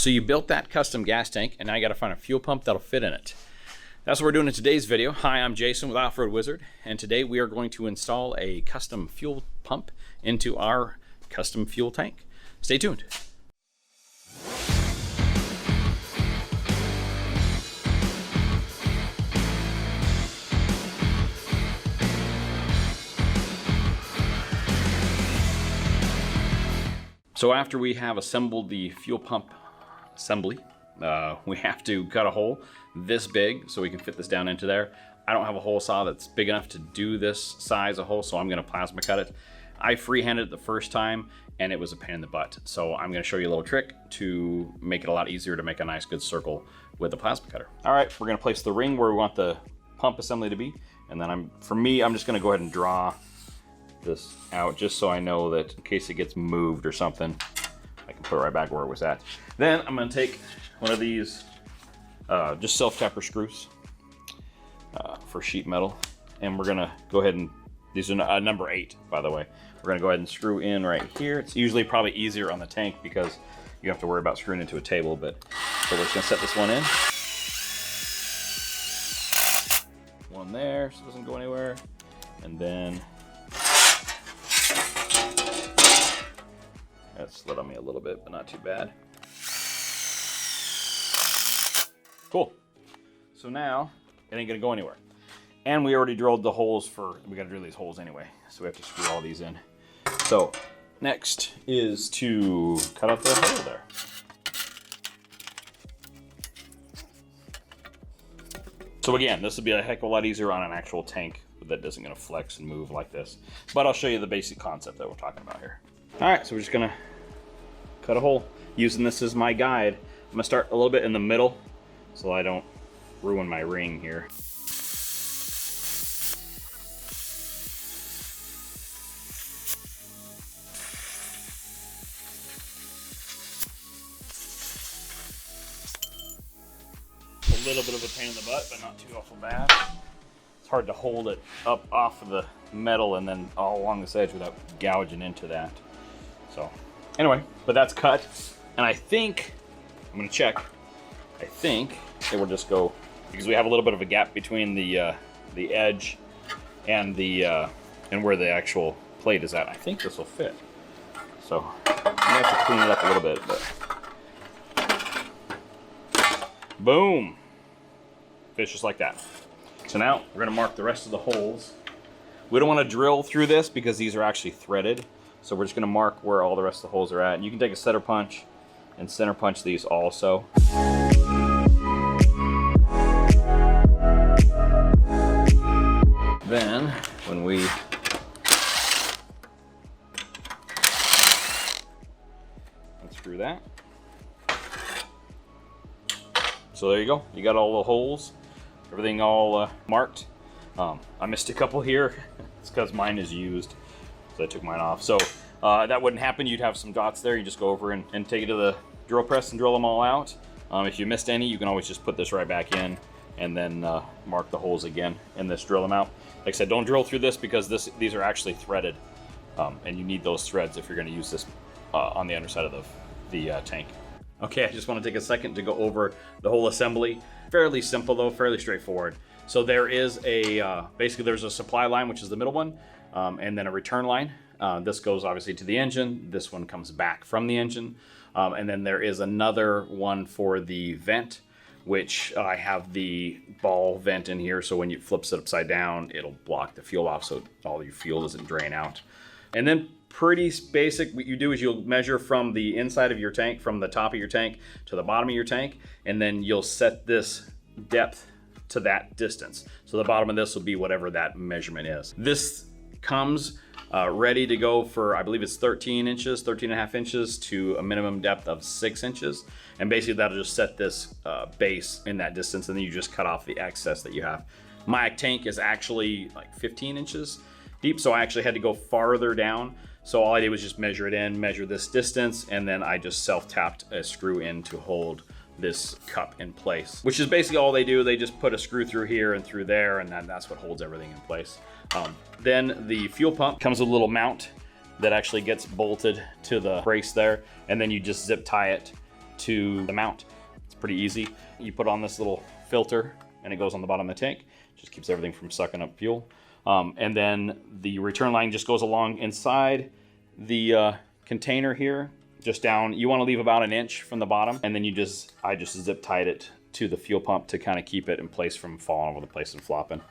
So you built that custom gas tank, and now you got to find a fuel pump that'll fit in it. That's what we're doing in today's video. Hi, I'm Jason with Off-Road Wizard, and today we are going to install a custom fuel pump into our custom fuel tank. Stay tuned. So after we have assembled the fuel pump assembly, we have to cut a hole this big so we can fit this down into there. I don't have a hole saw that's big enough to do this size of hole, so I'm gonna plasma cut it. I freehanded it the first time and it was a pain in the butt. So I'm gonna show you a little trick to make it a lot easier to make a nice good circle with the plasma cutter. All right, we're gonna place the ring where we want the pump assembly to be. And then I'm just gonna go ahead and draw this out just so I know that in case it gets moved or something, I can put it right back where it was at. Then I'm gonna take one of these just self-tapper screws for sheet metal, and we're gonna go ahead and, these are number 8 by the way, we're gonna go ahead and screw in right here. It's usually probably easier on the tank because you have to worry about screwing into a table, but so we're just gonna set this one in. One there so it doesn't go anywhere, and then that slid on me a little bit, but not too bad. Cool. So now it ain't gonna go anywhere. And we already drilled the holes we gotta drill these holes anyway, so we have to screw all these in. So next is to cut out the hole there. So again, this would be a heck of a lot easier on an actual tank that isn't gonna flex and move like this. But I'll show you the basic concept that we're talking about here. All right, so we're just gonna cut a hole using this as my guide. I'm gonna start a little bit in the middle so I don't ruin my ring here. A little bit of a pain in the butt, but not too awful bad. It's hard to hold it up off of the metal and then all along this edge without gouging into that. So anyway, but that's cut, and I think, I'm gonna check, I think it will just go, because we have a little bit of a gap between the edge and and where the actual plate is at. I think this will fit. So I have to clean it up a little bit, but boom, fits just like that. So now we're gonna mark the rest of the holes. We don't want to drill through this because these are actually threaded. So we're just gonna mark where all the rest of the holes are at. And you can take a center punch and center punch these also. Then, when we unscrew that. So there you go, you got all the holes, everything all marked. I missed a couple here. It's because mine is used. So I took mine off. So that wouldn't happen. You'd have some dots there. You just go over and take it to the drill press and drill them all out. If you missed any, you can always just put this right back in and then mark the holes again and just drill them out. Like I said, don't drill through this because these are actually threaded, and you need those threads if you're going to use this on the underside of the tank. Okay, I just want to take a second to go over the whole assembly. Fairly simple though, fairly straightforward. So there is basically there's a supply line, which is the middle one, and then a return line. This goes obviously to the engine. This one comes back from the engine. And then there is another one for the vent, which I have the ball vent in here. So when you flips it upside down, it'll block the fuel off so all your fuel doesn't drain out. And then pretty basic, what you do is you'll measure from the inside of your tank, from the top of your tank to the bottom of your tank, and then you'll set this depth to that distance. So the bottom of this will be whatever that measurement is. This comes ready to go for, I believe it's 13 inches, 13 and a half inches to a minimum depth of 6 inches. And basically that'll just set this base in that distance, and then you just cut off the excess that you have. My tank is actually like 15 inches deep, so I actually had to go farther down. So all I did was just measure it in, measure this distance, and then I just self-tapped a screw in to hold this cup in place, which is basically all they do. They just put a screw through here and through there, and then that's what holds everything in place. Then the fuel pump comes with a little mount that actually gets bolted to the brace there, and then you just zip tie it to the mount. It's pretty easy. You put on this little filter and it goes on the bottom of the tank. Just keeps everything from sucking up fuel. And then the return line just goes along inside the container here, just down. You want to leave about 1 inch from the bottom, and then I just zip tied it to the fuel pump to kind of keep it in place from falling over the place and flopping.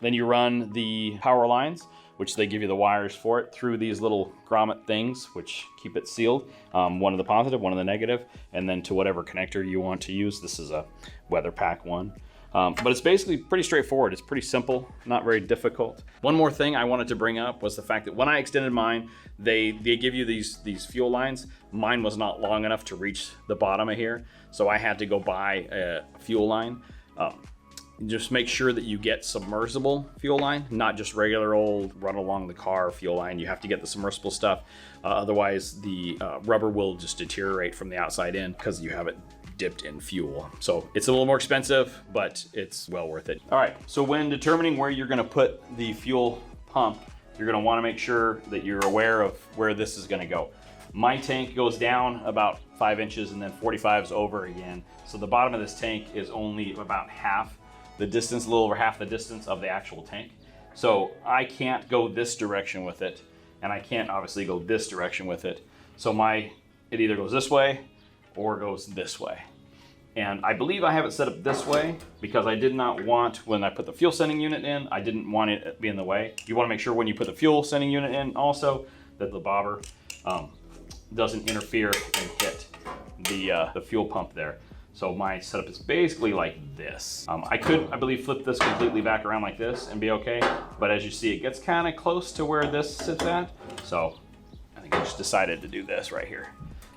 Then you run the power lines, which they give you the wires for it, through these little grommet things, which keep it sealed. One of the positive, one of the negative, and then to whatever connector you want to use. This is a weather pack one. But it's basically pretty straightforward. It's pretty simple, not very difficult. One more thing I wanted to bring up was the fact that when I extended mine, they give you these fuel lines. Mine was not long enough to reach the bottom of here, so I had to go buy a fuel line. Just make sure that you get submersible fuel line, not just regular old run along the car fuel line. You have to get the submersible stuff. Otherwise, the rubber will just deteriorate from the outside in because you have it dipped in fuel. So it's a little more expensive, but it's well worth it. All right, so when determining where you're gonna put the fuel pump, you're gonna wanna make sure that you're aware of where this is gonna go. My tank goes down about 5 inches and then 45 is over again. So the bottom of this tank is only about half the distance, a little over half the distance of the actual tank. So I can't go this direction with it, and I can't obviously go this direction with it. So it either goes this way or goes this way. And I believe I have it set up this way because I did not want, when I put the fuel sending unit in, I didn't want it to be in the way. You want to make sure when you put the fuel sending unit in also that the bobber doesn't interfere and hit the fuel pump there. So my setup is basically like this. I could, I believe, flip this completely back around like this and be okay. But as you see, it gets kind of close to where this sits at. So I think I just decided to do this right here.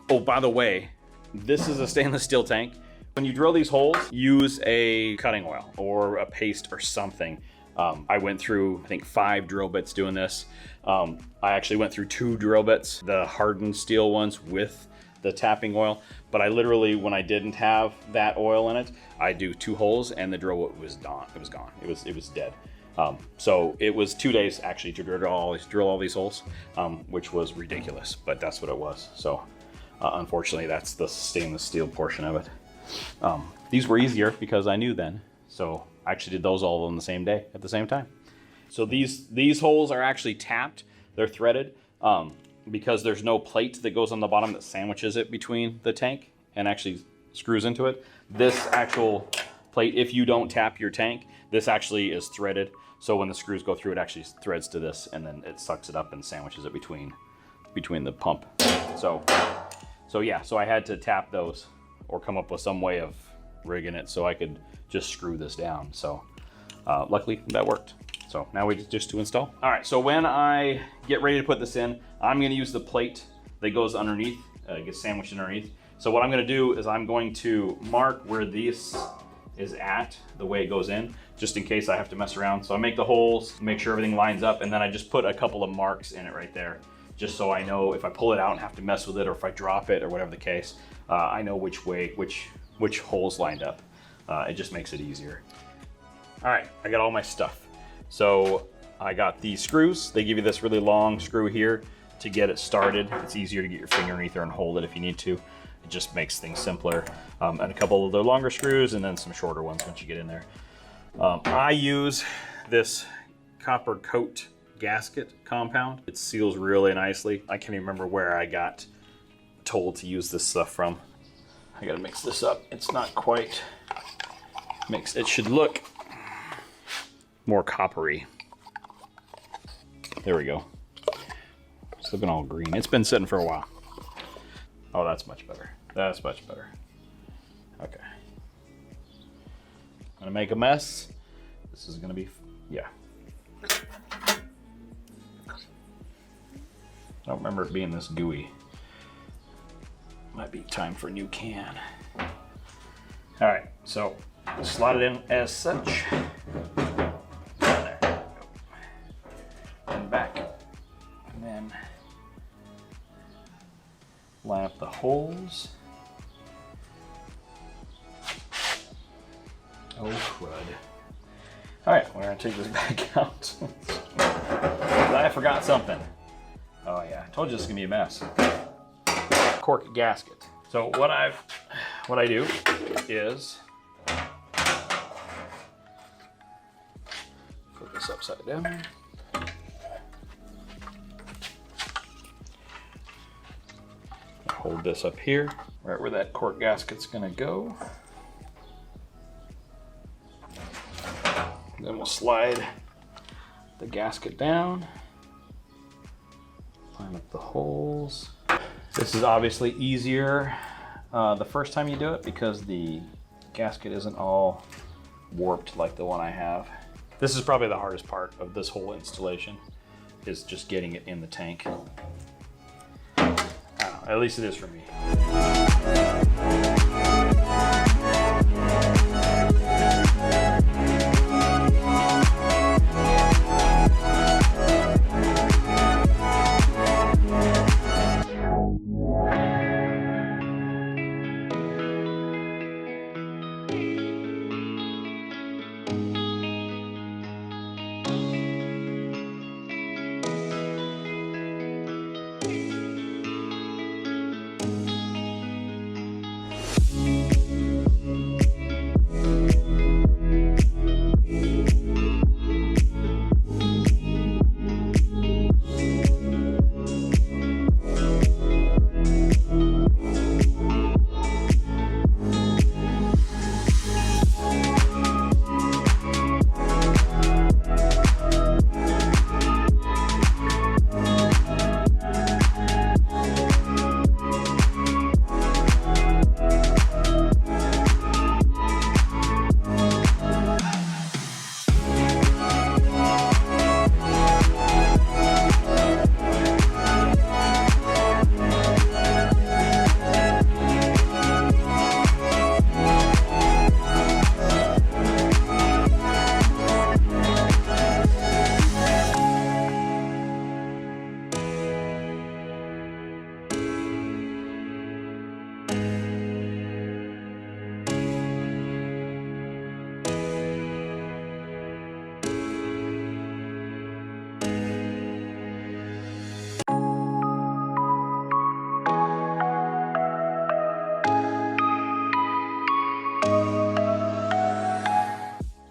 Oh, by the way, this is a stainless steel tank. When you drill these holes, use a cutting oil or a paste or something. I went through, I think, 5 drill bits doing this. I actually went through 2 drill bits, the hardened steel ones with the tapping oil. But I literally, when I didn't have that oil in it, I do 2 holes and the drill was gone. It was gone. It was dead. So it was 2 days actually to drill all these holes, which was ridiculous, but that's what it was. So unfortunately, that's the stainless steel portion of it. These were easier because I knew then. So I actually did those all on the same day at the same time. So these holes are actually tapped. They're threaded because there's no plate that goes on the bottom that sandwiches it between the tank and actually screws into it. This actual plate, if you don't tap your tank, this actually is threaded. So when the screws go through, it actually threads to this and then it sucks it up and sandwiches it between the pump. So yeah, so I had to tap those or come up with some way of rigging it so I could just screw this down. So luckily that worked. So now we just to install. All right, so when I get ready to put this in, I'm gonna use the plate that goes underneath, gets sandwiched underneath. So what I'm gonna do is I'm going to mark where this is at, the way it goes in, just in case I have to mess around. So I make the holes, make sure everything lines up, and then I just put a couple of marks in it right there, just so I know if I pull it out and have to mess with it, or if I drop it or whatever the case, I know which way, which holes lined up. It just makes it easier. All right, I got all my stuff. So I got these screws. They give you this really long screw here to get it started. It's easier to get your finger underneath there and hold it if you need to. It just makes things simpler. And a couple of the longer screws and then some shorter ones once you get in there. I use this copper coat gasket compound. It seals really nicely. I can't even remember where I got told to use this stuff from. I gotta mix this up. It's not quite mixed. It should look more coppery. There we go. It's looking all green. It's been sitting for a while. Oh, that's much better. That's much better. Okay. I'm gonna make a mess. This is gonna be, yeah. I don't remember it being this gooey. Might be time for a new can. All right, so slot it in as such. There. And back. And then line up the holes. Oh, crud. All right, we're gonna take this back out. I forgot something. Oh yeah, I told you this is gonna be a mess. Cork gasket. So what I've what I do is put this upside down. Hold this up here, right where that cork gasket's gonna go. Then we'll slide the gasket down, line up the holes. This is obviously easier the first time you do it because the gasket isn't all warped like the one I have. This is probably the hardest part of this whole installation, is just getting it in the tank. I don't know, at least it is for me.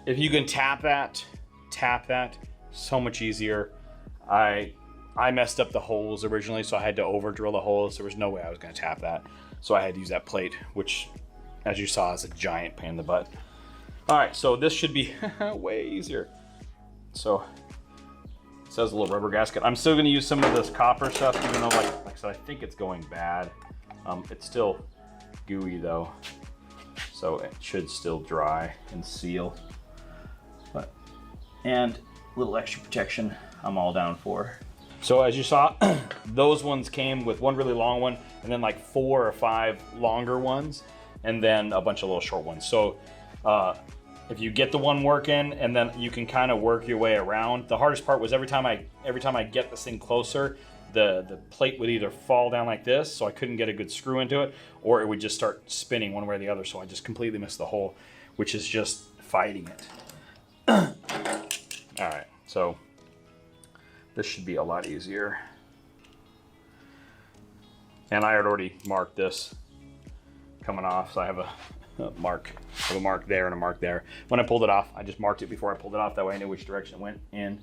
If you can tap that, so much easier. I messed up the holes originally, so I had to over drill the holes. There was no way I was gonna tap that. So I had to use that plate, which, as you saw, is a giant pain in the butt. All right, so this should be way easier. So it says a little rubber gasket. I'm still gonna use some of this copper stuff, even though like I said, I think it's going bad. It's still gooey though, so it should still dry and seal. And a little extra protection I'm all down for. So as you saw, those ones came with one really long one and then like 4 or 5 longer ones and then a bunch of little short ones. So if you get the one working and then you can kind of work your way around. The hardest part was every time I get this thing closer, the plate would either fall down like this, so I couldn't get a good screw into it, or it would just start spinning one way or the other, so I just completely missed the hole, which is just fighting it. All right, so this should be a lot easier. And I had already marked this coming off, so I have a mark there and a mark there. When I pulled it off, I just marked it before I pulled it off, that way I knew which direction it went in.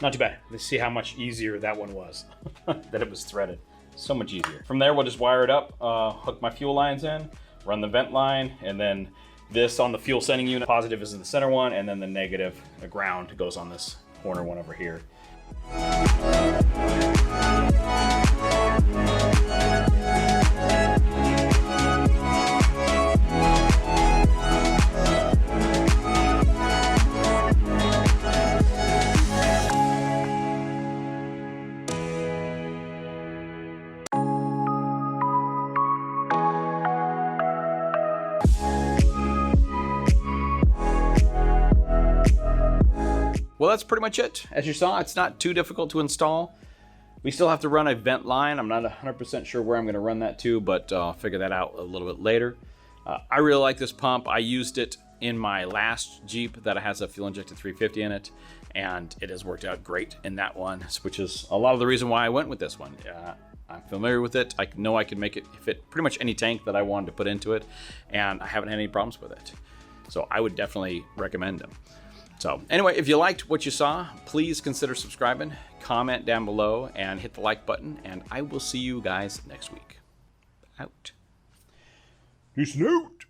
Not too bad. Let's see how much easier that one was, that it was threaded. So much easier. From there, we'll just wire it up, hook my fuel lines in, run the vent line, and then this on the fuel sending unit. Positive is in the center one, and then the negative, the ground, goes on this corner one over here. Well, that's pretty much it. As you saw, it's not too difficult to install. We still have to run a vent line. I'm not 100% sure where I'm gonna run that to, but I'll figure that out a little bit later. I really like this pump. I used it in my last Jeep that has a fuel-injected 350 in it, and it has worked out great in that one, which is a lot of the reason why I went with this one. I'm familiar with it. I know I can make it fit pretty much any tank that I wanted to put into it, and I haven't had any problems with it. So I would definitely recommend them. So anyway, if you liked what you saw, please consider subscribing, comment down below, and hit the like button, and I will see you guys next week. Out. Peace out.